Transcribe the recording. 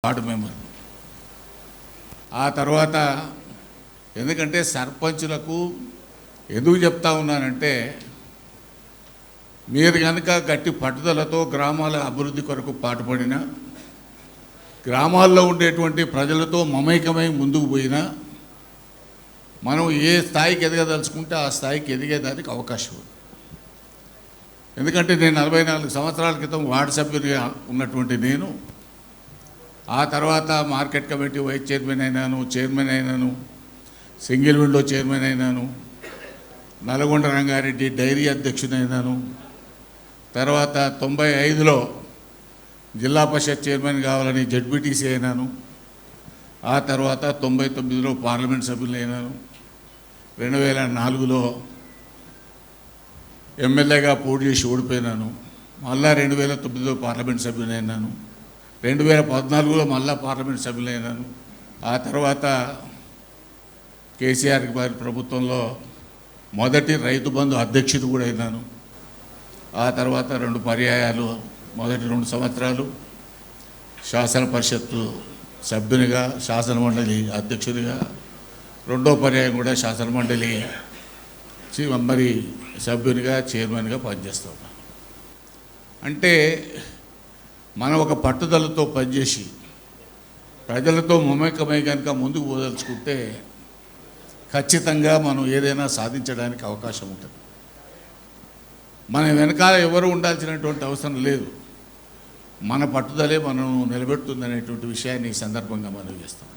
Ward member. ఆ తర్వాత ఎందుకంటే సర్పంచులకు ఎందుకు చెప్తా ఉన్నానంటే, మీరు కనుక గట్టి పట్టుదలతో గ్రామాల అభివృద్ధి కొరకు పాటుపడిన, గ్రామాల్లో ఉండేటువంటి ప్రజలతో మమేకమై ముందుకు పోయినా మనం ఏ స్థాయికి ఎదగదలుచుకుంటే ఆ స్థాయికి ఎదిగేదానికి అవకాశం ఉంది. ఎందుకంటే నేను 44 సంవత్సరాల క్రితం వార్డు సభ్యునిగా ఉన్నటువంటి నేను ఆ తర్వాత మార్కెట్ కమిటీ వైస్ చైర్మన్ అయినాను, చైర్మన్ అయినాను, సింగిల్ విండో చైర్మన్ అయినాను, నల్గొండ రంగారెడ్డి డైరీ అధ్యక్షుడైనాను. తర్వాత 95లో జిల్లా పరిషత్ చైర్మన్ కావాలని జడ్పీటీసీ అయినాను. ఆ తర్వాత 99లో పార్లమెంట్ సభ్యులు అయినాను. 2004లో ఎమ్మెల్యేగా పోటీ చేసి ఓడిపోయినాను. మళ్ళా 2009లో పార్లమెంట్ సభ్యులైనాను. 2014లో మళ్ళా పార్లమెంట్ సభ్యులైనాను. ఆ తర్వాత కేసీఆర్ గారి ప్రభుత్వంలో మొదటి రైతు బంధు అధ్యక్షుడు కూడా అయినాను. ఆ తర్వాత 2 పర్యాయాలు, మొదటి 2 సంవత్సరాలు శాసన పరిషత్తు సభ్యునిగా, శాసనమండలి అధ్యక్షుడిగా, రెండో పర్యాయం కూడా శాసనమండలి మరి సభ్యునిగా, చైర్మన్గా పనిచేస్తాం. అంటే మనం ఒక పట్టుదలతో పనిచేసి ప్రజలతో మమేకమై కనుక ముందుకు పోదలుచుకుంటే ఖచ్చితంగా మనం ఏదైనా సాధించడానికి అవకాశం ఉంటుంది. మన వెనకాల ఎవరు ఉండాల్సినటువంటి అవసరం లేదు. మన పట్టుదలే మనం నిలబెడుతుందనేటువంటి విషయాన్ని ఈ సందర్భంగా మనం చేస్తాం.